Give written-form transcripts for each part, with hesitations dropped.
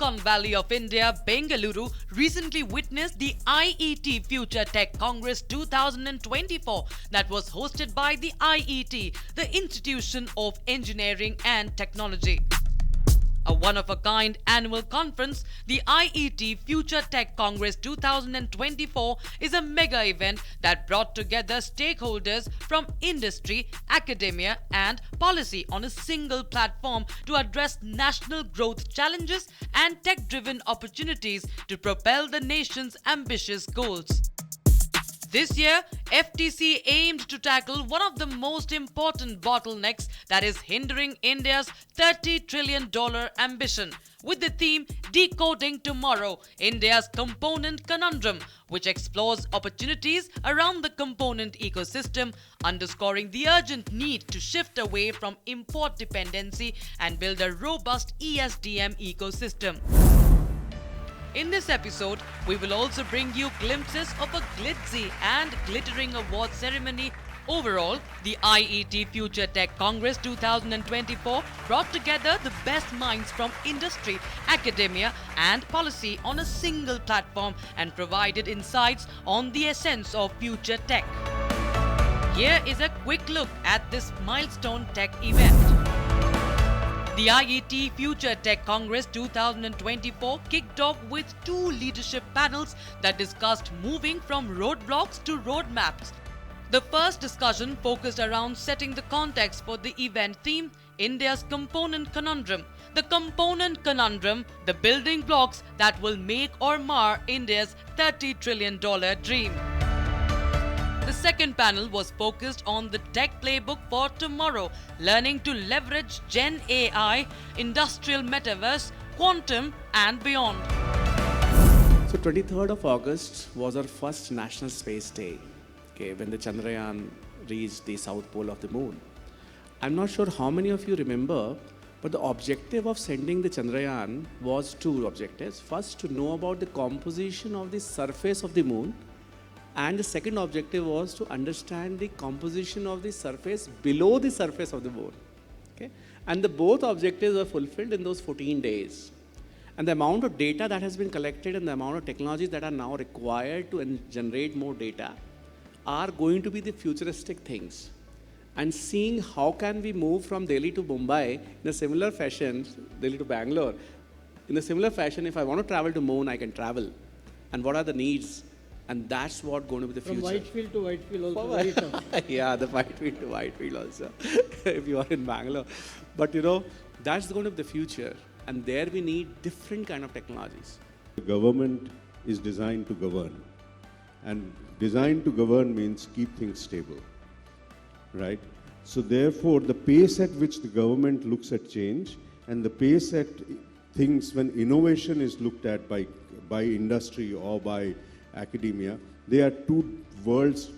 Silicon Valley of India, Bengaluru, recently witnessed the IET Future Tech Congress 2024 that was hosted by the IET, the Institution of Engineering and Technology. A one-of-a-kind annual conference, the IET Future Tech Congress 2024 is a mega event that brought together stakeholders from industry, academia and policy on a single platform to address national growth challenges and tech-driven opportunities to propel the nation's ambitious goals. This year, FTC aimed to tackle one of the most important bottlenecks that is hindering India's $30 trillion ambition, with the theme Decoding Tomorrow, India's Component Conundrum, which explores opportunities around the component ecosystem, underscoring the urgent need to shift away from import dependency and build a robust ESDM ecosystem. In this episode, we will also bring you glimpses of a glitzy and glittering award ceremony. Overall, the IET Future Tech Congress 2024 brought together the best minds from industry, academia and policy on a single platform and provided insights on the essence of future tech. Here is a quick look at this milestone tech event. The IET Future Tech Congress 2024 kicked off with two leadership panels that discussed moving from roadblocks to roadmaps. The first discussion focused around setting the context for the event theme, India's Component Conundrum. The Component Conundrum, the building blocks that will make or mar India's $30 trillion dream. The second panel was focused on the tech playbook for tomorrow, learning to leverage Gen AI, Industrial Metaverse, quantum and beyond. So 23rd of August was our first National Space Day, when the Chandrayaan reached the south pole of the moon. I'm not sure how many of you remember, but the objective of sending the Chandrayaan was two objectives. First, to know about the composition of the surface of the moon, and the second objective was to understand the composition of the surface below the surface of the moon. And the both objectives were fulfilled in those 14 days. And the amount of data that has been collected and the amount of technologies that are now required to generate more data are going to be the futuristic things. And seeing how can we move from Delhi to Mumbai in a similar fashion, Delhi to Bangalore, in a similar fashion, if I want to travel to moon, I can travel. And what are the needs? And that's what going to be the future. From Whitefield to Whitefield also very tough. Yeah, the Whitefield to Whitefield also, if you are in Bangalore. But that's going to be the future. And there we need different kind of technologies. The government is designed to govern. And designed to govern means keep things stable, right? So therefore, the pace at which the government looks at change and the pace at things when innovation is looked at by industry or by academia, they are two worlds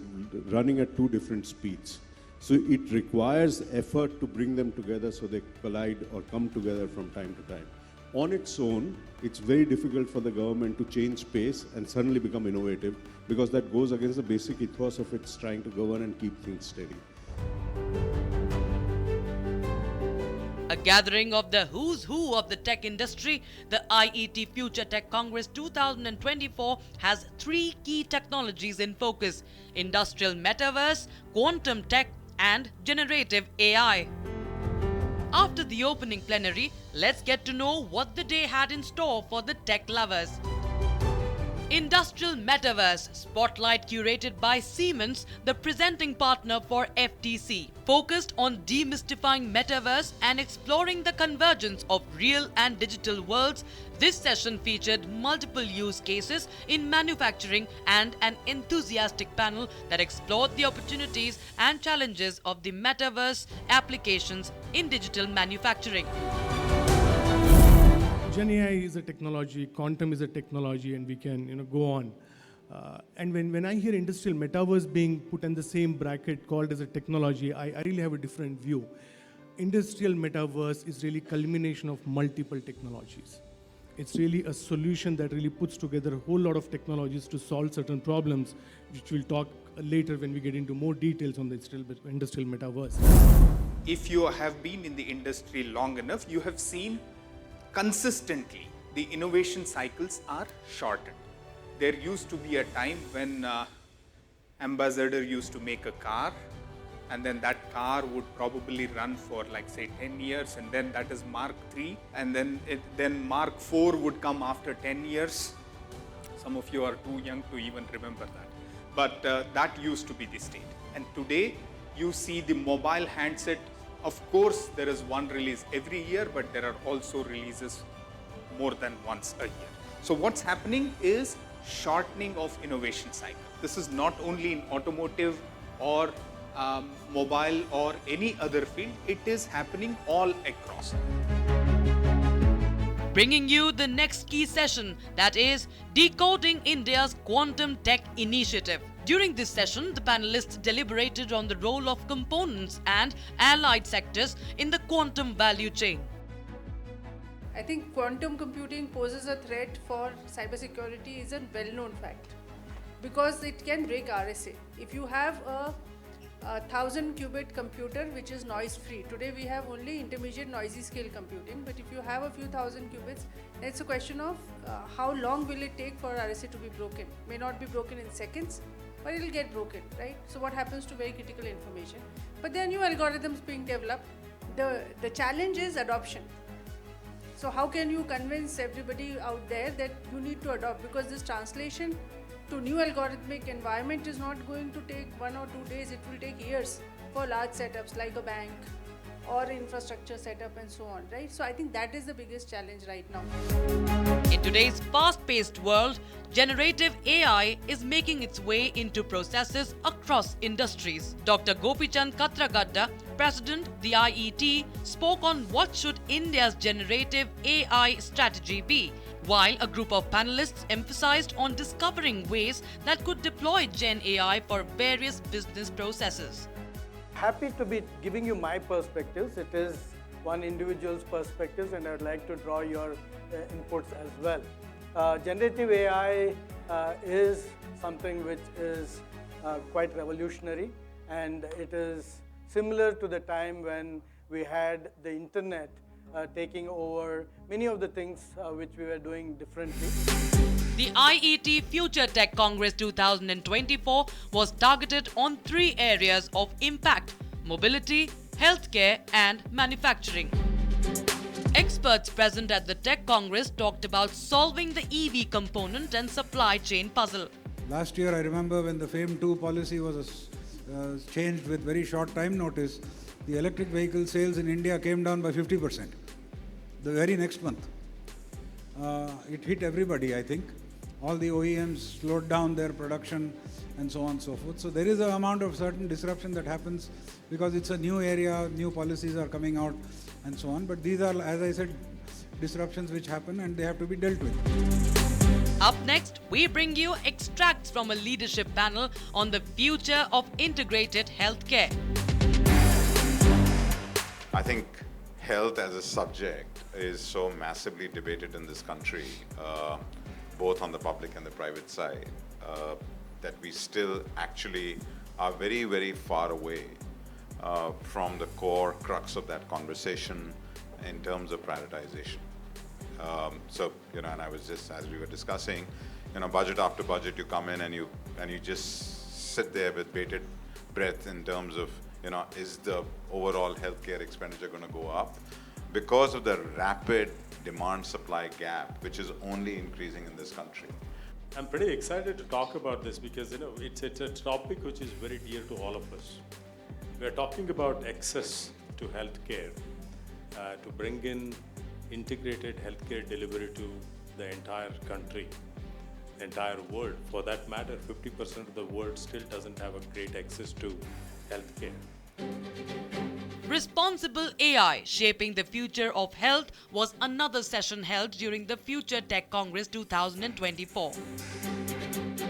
running at two different speeds. So it requires effort to bring them together so they collide or come together from time to time. On its own, it's very difficult for the government to change pace and suddenly become innovative, because that goes against the basic ethos of its trying to govern and keep things steady. A gathering of the who's who of the tech industry, the IET Future Tech Congress 2024 has three key technologies in focus: Industrial Metaverse, Quantum Tech and Generative AI. After the opening plenary, let's get to know what the day had in store for the tech lovers. Industrial Metaverse Spotlight, curated by Siemens, the presenting partner for FTC, focused on demystifying Metaverse and exploring the convergence of real and digital worlds. This session featured multiple use cases in manufacturing and an enthusiastic panel that explored the opportunities and challenges of the Metaverse applications in digital manufacturing. Gen AI is a technology, quantum is a technology, and we can go on. And when I hear industrial metaverse being put in the same bracket called as a technology, I really have a different view. Industrial metaverse is really culmination of multiple technologies. It's really a solution that really puts together a whole lot of technologies to solve certain problems, which we'll talk later when we get into more details on the industrial metaverse. If you have been in the industry long enough, you have seen consistently the innovation cycles are shortened. There used to be a time when Ambassador used to make a car, and then that car would probably run for like say 10 years, and then that is Mark 3, and then Mark 4 would come after 10 years. Some of you are too young to even remember that. But that used to be the state. And today you see the mobile handset. Of course, there is one release every year, but there are also releases more than once a year. So what's happening is shortening of innovation cycle. This is not only in automotive or mobile or any other field, it is happening all across. Bringing you the next key session, that is Decoding India's Quantum Tech Initiative. During this session, the panelists deliberated on the role of components and allied sectors in the quantum value chain. I think quantum computing poses a threat for cybersecurity is a well-known fact because it can break RSA. If you have a 1000 qubit computer which is noise free, today we have only intermediate noisy scale computing, but if you have a few thousand qubits, then it's a question of how long will it take for RSA to be broken. May not be broken in seconds, but it will get broken, right? So what happens to very critical information? But there are new algorithms being developed. The challenge is adoption. So how can you convince everybody out there that you need to adopt, because this translation to new algorithmic environment is not going to take 1 or 2 days, it will take years for large setups like a bank or infrastructure setup and so on, right? So I think that is the biggest challenge right now. In today's fast-paced world, generative AI is making its way into processes across industries. Dr. Gopichand Katragadda, President, the IET, spoke on what should India's generative AI strategy be, while a group of panelists emphasized on discovering ways that could deploy Gen AI for various business processes. Happy to be giving you my perspectives. It is one individual's perspectives, and I would like to draw your inputs as well. Generative AI is something which is quite revolutionary, and it is similar to the time when we had the internet taking over many of the things which we were doing differently. The IET Future Tech Congress 2024 was targeted on 3 areas of impact: mobility, healthcare, and manufacturing. Experts present at the Tech Congress talked about solving the EV component and supply chain puzzle. Last year, I remember when the FAME 2 policy was changed with very short time notice, the electric vehicle sales in India came down by 50%. The very next month. It hit everybody, I think. All the OEMs slowed down their production and so on and so forth. So there is an amount of certain disruption that happens because it's a new area, new policies are coming out and so on. But these are, as I said, disruptions which happen and they have to be dealt with. Up next, we bring you extracts from a leadership panel on the future of integrated healthcare. I think health as a subject is so massively debated in this country, both on the public and the private side, that we still actually are very, very far away from the core crux of that conversation in terms of prioritization. And I was just, as we were discussing, budget after budget, you come in and you just sit there with bated breath in terms of, is the overall healthcare expenditure going to go up? Because of the rapid demand-supply gap, which is only increasing in this country. I'm pretty excited to talk about this because it's a topic which is very dear to all of us. We're talking about access to healthcare, to bring in integrated healthcare delivery to the entire country, the entire world. For that matter, 50% of the world still doesn't have a great access to healthcare. Responsible AI Shaping the Future of Health was another session held during the Future Tech Congress 2024.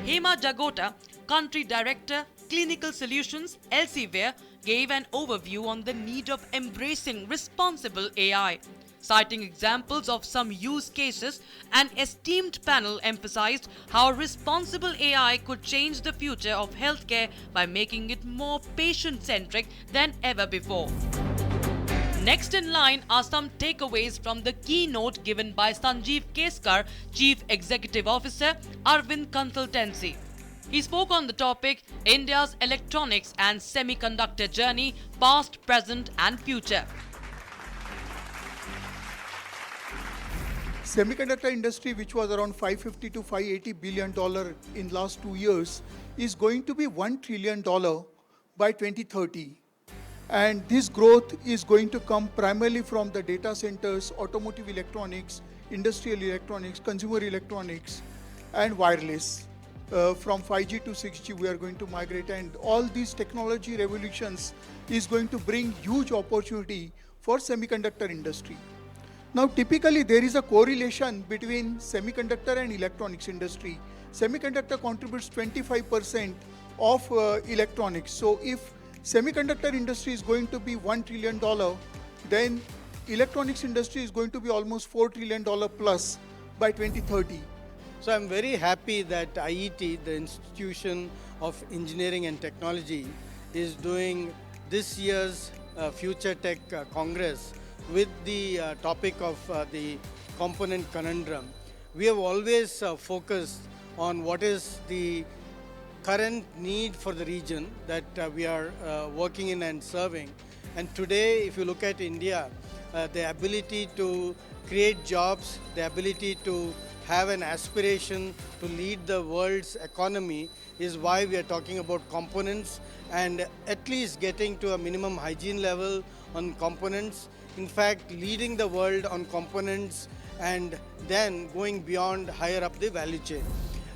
Hema Jagota, Country Director, Clinical Solutions, Elsevier, gave an overview on the need of embracing responsible AI. Citing examples of some use cases, an esteemed panel emphasized how responsible AI could change the future of healthcare by making it more patient-centric than ever before. Next in line are some takeaways from the keynote given by Sanjeev Keskar, Chief Executive Officer, Arvind Consultancy. He spoke on the topic India's Electronics and Semiconductor Journey, Past, Present and Future. Semiconductor industry, which was around $550 to $580 billion in last 2 years, is going to be $1 trillion by 2030. And this growth is going to come primarily from the data centers, automotive electronics, industrial electronics, consumer electronics, and wireless. From 5G to 6G, we are going to migrate, and all these technology revolutions is going to bring huge opportunity for semiconductor industry. Now, typically, there is a correlation between semiconductor and electronics industry. Semiconductor contributes 25% of electronics. So, if semiconductor industry is going to be $1 trillion, then electronics industry is going to be almost $4 trillion plus by 2030. So I'm very happy that IET, the Institution of Engineering and Technology, is doing this year's Future Tech Congress with the topic of the Component Conundrum. We have always focused on what is the current need for the region that we are working in and serving. And today, if you look at India, the ability to create jobs, the ability to have an aspiration to lead the world's economy is why we are talking about components and at least getting to a minimum hygiene level on components. In fact, leading the world on components and then going beyond higher up the value chain.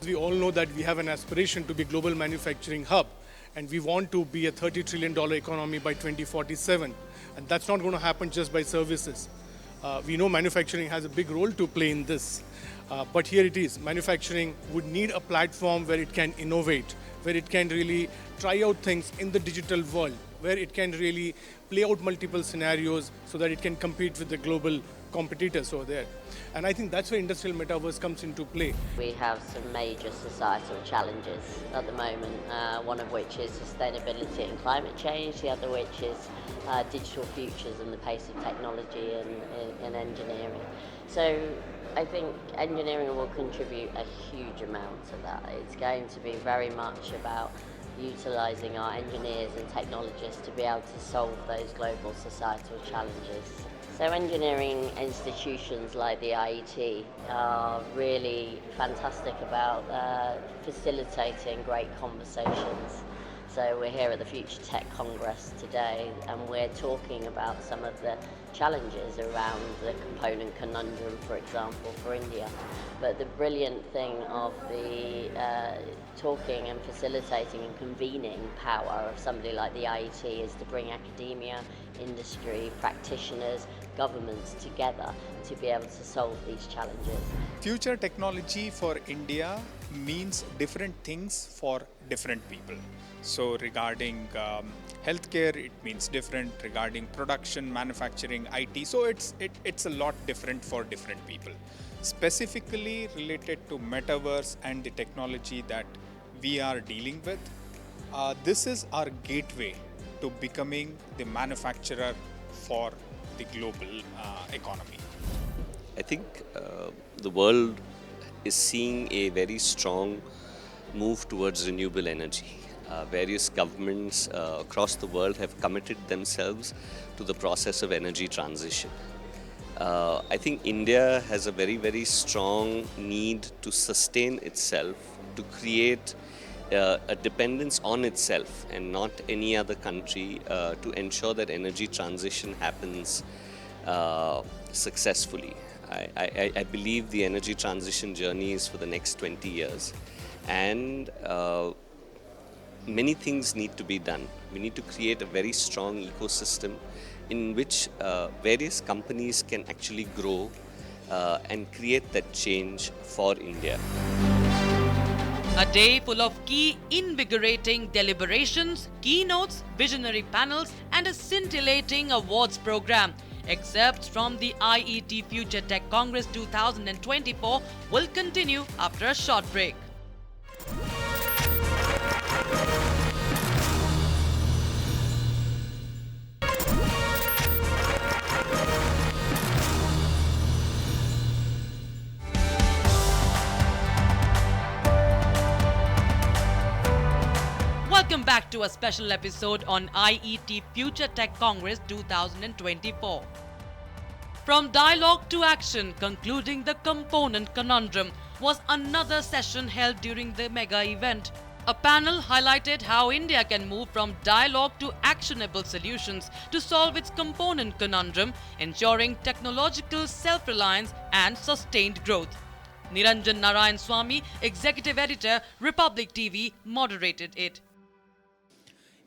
We all know that we have an aspiration to be global manufacturing hub, and we want to be a $30 trillion economy by 2047. And that's not going to happen just by services. We know manufacturing has a big role to play in this. But here it is, manufacturing would need a platform where it can innovate, where it can really try out things in the digital world, where it can really play out multiple scenarios so that it can compete with the global competitors over there. And I think that's where Industrial Metaverse comes into play. We have some major societal challenges at the moment, one of which is sustainability and climate change, the other which is digital futures and the pace of technology and engineering. So I think engineering will contribute a huge amount to that. It's going to be very much about utilising our engineers and technologists to be able to solve those global societal challenges. So engineering institutions like the IET are really fantastic about facilitating great conversations. So we're here at the Future Tech Congress today and we're talking about some of the challenges around the Component Conundrum, for example, for India. But the brilliant thing of the talking and facilitating and convening power of somebody like the IET is to bring academia, industry, practitioners, governments together to be able to solve these challenges. Future technology for India means different things for different people. So regarding healthcare, it means different. Regarding production, manufacturing, IT, so it's a lot different for different people. Specifically related to Metaverse and the technology that we are dealing with, this is our gateway to becoming the manufacturer for the global economy. I think the world is seeing a very strong move towards renewable energy. Various governments across the world have committed themselves to the process of energy transition. I think India has a very, very strong need to sustain itself, to create a dependence on itself and not any other country to ensure that energy transition happens successfully. I believe the energy transition journey is for the next 20 years and many things need to be done. We need to create a very strong ecosystem in which various companies can actually grow and create that change for India. A day full of key invigorating deliberations, keynotes, visionary panels and a scintillating awards program. Excerpts from the IET Future Tech Congress 2024 will continue after a short break. Welcome back to a special episode on IET Future Tech Congress 2024. From dialogue to action, concluding the Component Conundrum was another session held during the mega event. A panel highlighted how India can move from dialogue to actionable solutions to solve its component conundrum, ensuring technological self-reliance and sustained growth. Niranjan Narayan Swami, Executive Editor, Republic TV, moderated it.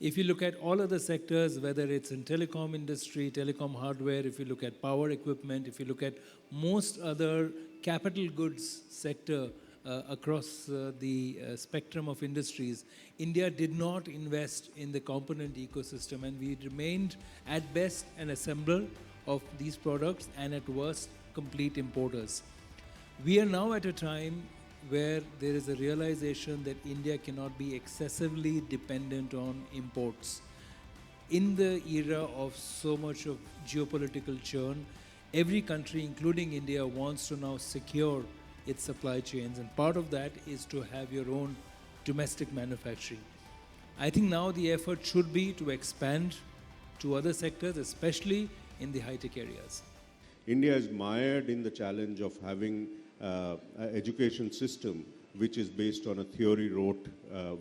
If you look at all other sectors, whether it's in telecom industry, telecom hardware, if you look at power equipment, if you look at most other capital goods sector across the spectrum of industries, India did not invest in the component ecosystem, and we remained at best an assembler of these products and at worst complete importers. We are now at a time where there is a realization that India cannot be excessively dependent on imports. In the era of so much of geopolitical churn, every country, including India, wants to now secure its supply chains, and part of that is to have your own domestic manufacturing. I think now the effort should be to expand to other sectors, especially in the high-tech areas. India is mired in the challenge of having an education system which is based on a theory-rote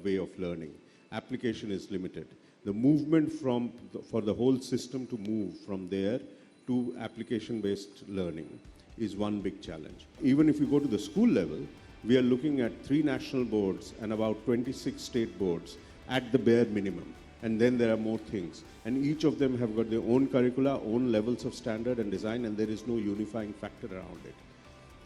way of learning. Application is limited. The movement for the whole system to move from there to application-based learning is one big challenge. Even if you go to the school level, we are looking at 3 national boards and about 26 state boards at the bare minimum. And then there are more things. And each of them have got their own curricula, own levels of standard and design, and there is no unifying factor around it.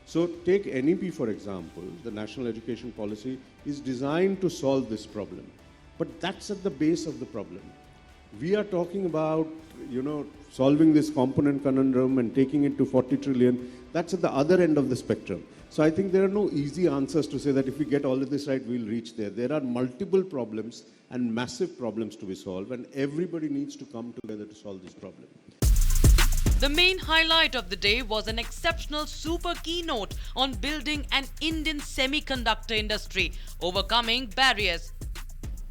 So take NEP, for example, the National Education Policy is designed to solve this problem. But that's at the base of the problem. We are talking about, solving this component conundrum and taking it to 40 trillion. That's at the other end of the spectrum. So I think there are no easy answers to say that if we get all of this right, we'll reach there. There are multiple problems and massive problems to be solved, and everybody needs to come together to solve this problem. The main highlight of the day was an exceptional super keynote on building an Indian semiconductor industry, overcoming barriers.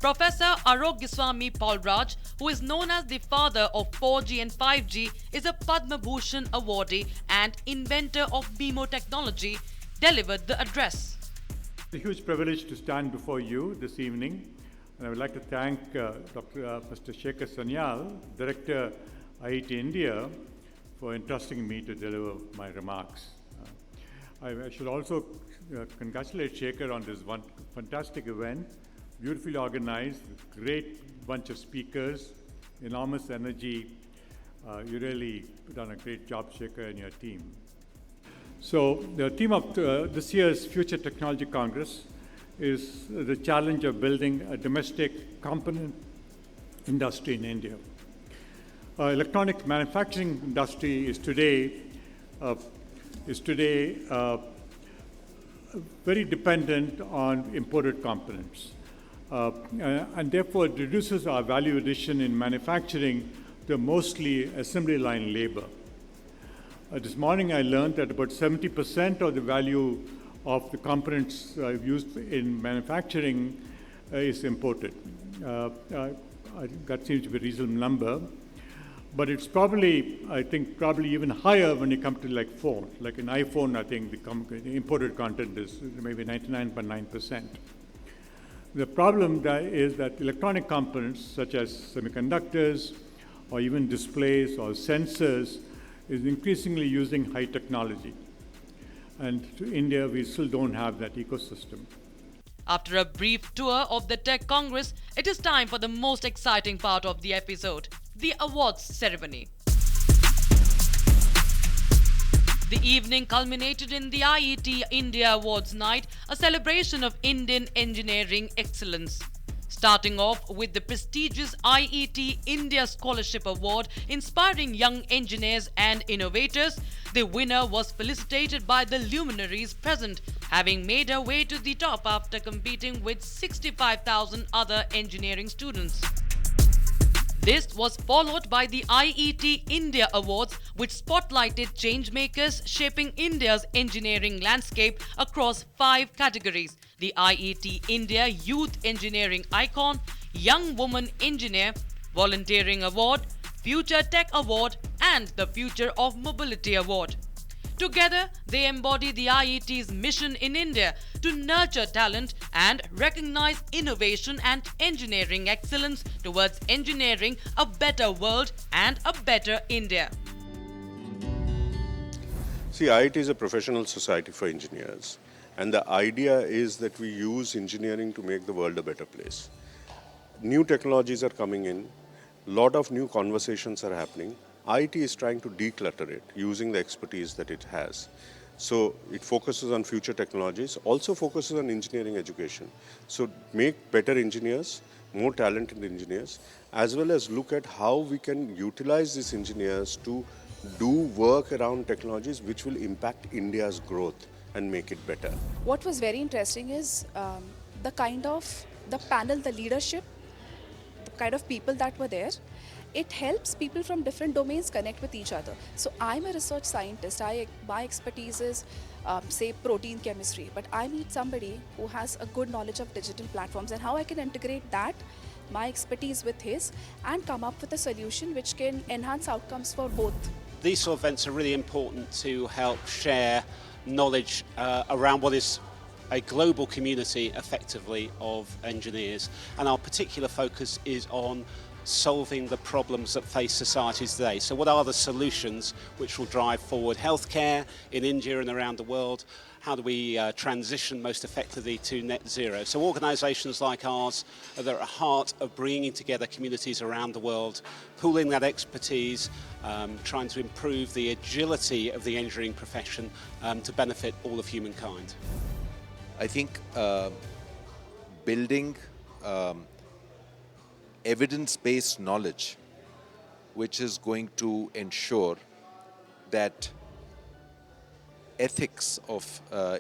Professor Arogyaswami Paulraj, who is known as the father of 4G and 5G, is a Padma Bhushan awardee and inventor of BMO technology, delivered the address. It's a huge privilege to stand before you this evening, and I would like to thank Mr. Shekhar Sanyal, Director IET India, for entrusting me to deliver my remarks. I should also congratulate Shekhar on this one fantastic event, beautifully organized, great bunch of speakers, enormous energy. You really done a great job, Shekhar, and your team. So the theme of this year's Future Technology Congress is the challenge of building a domestic component industry in India. Electronic manufacturing industry is today very dependent on imported components, and therefore it reduces our value addition in manufacturing to mostly assembly line labor. This morning I learned that about 70% of the value of the components used in manufacturing is imported. That seems to be a reasonable number. But it's probably, I think, even higher when you come to like phone. Like an iPhone, I think the imported content is maybe 99.9%. The problem is that electronic components, such as semiconductors, or even displays or sensors, is increasingly using high technology. And to India, we still don't have that ecosystem. After a brief tour of the Tech Congress, it is time for the most exciting part of the episode, the awards ceremony. The evening culminated in the IET India Awards night, a celebration of Indian engineering excellence. Starting off with the prestigious IET India Scholarship Award, inspiring young engineers and innovators, the winner was felicitated by the luminaries present, having made her way to the top after competing with 65,000 other engineering students. This was followed by the IET India Awards, which spotlighted changemakers shaping India's engineering landscape across 5 categories: the IET India Youth Engineering Icon, Young Woman Engineer, Volunteering Award, Future Tech Award, and the Future of Mobility Award. Together, they embody the IET's mission in India to nurture talent and recognize innovation and engineering excellence towards engineering a better world and a better India. See, IIT is a professional society for engineers, and the idea is that we use engineering to make the world a better place. New technologies are coming in, a lot of new conversations are happening. IIT is trying to declutter it using the expertise that it has. So it focuses on future technologies, also focuses on engineering education. So make better engineers, more talented engineers, as well as look at how we can utilize these engineers to do work around technologies which will impact India's growth and make it better. What was very interesting is the panel, the leadership, the kind of people that were there. It helps people from different domains connect with each other. So I'm a research scientist. My expertise is, say, protein chemistry. But I meet somebody who has a good knowledge of digital platforms and how I can integrate that, my expertise with his, and come up with a solution which can enhance outcomes for both. These sort of events are really important to help share knowledge around what is a global community, effectively, of engineers. And our particular focus is on solving the problems that face societies today. So what are the solutions which will drive forward healthcare in India and around the world? How do we transition most effectively to net zero? So organisations like ours are at the heart of bringing together communities around the world, pooling that expertise, trying to improve the agility of the engineering profession to benefit all of humankind. I think building evidence-based knowledge, which is going to ensure that ethics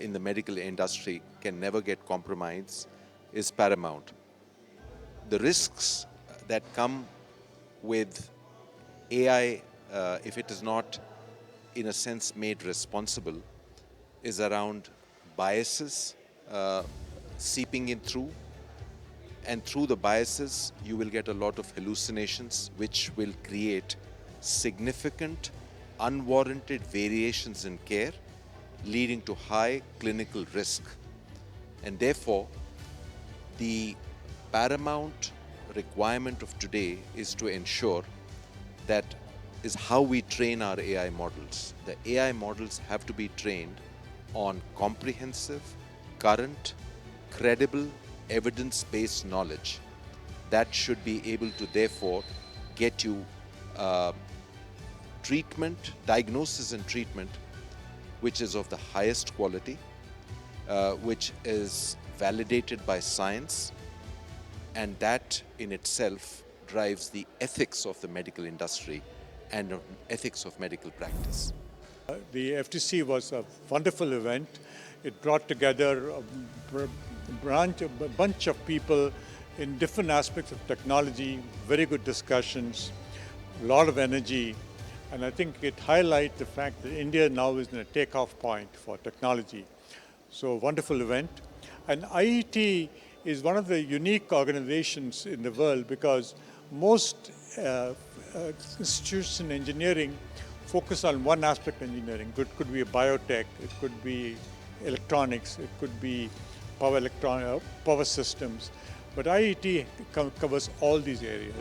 in the medical industry can never get compromised, is paramount. The risks that come with AI, if it is not in a sense made responsible, is around biases seeping in through. And through the biases, you will get a lot of hallucinations, which will create significant, unwarranted variations in care, leading to high clinical risk. And therefore, the paramount requirement of today is to ensure that is how we train our AI models. The AI models have to be trained on comprehensive, current, credible, evidence-based knowledge that should be able to therefore get you diagnosis and treatment which is of the highest quality, which is validated by science, and that in itself drives the ethics of the medical industry and ethics of medical practice. The FTC was a wonderful event. It brought together a bunch of people in different aspects of technology, very good discussions, a lot of energy, and I think it highlights the fact that India now is in a takeoff point for technology. So wonderful event. And IET is one of the unique organizations in the world because most institutions in engineering focus on one aspect of engineering. It could be a biotech, it could be electronics, it could be power systems. But IET covers all these areas.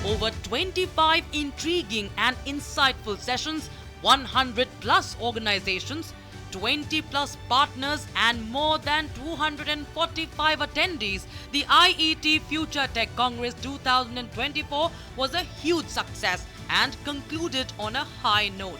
Over 25 intriguing and insightful sessions, 100 plus organizations, 20 plus partners and more than 245 attendees, the IET Future Tech Congress 2024 was a huge success and concluded on a high note.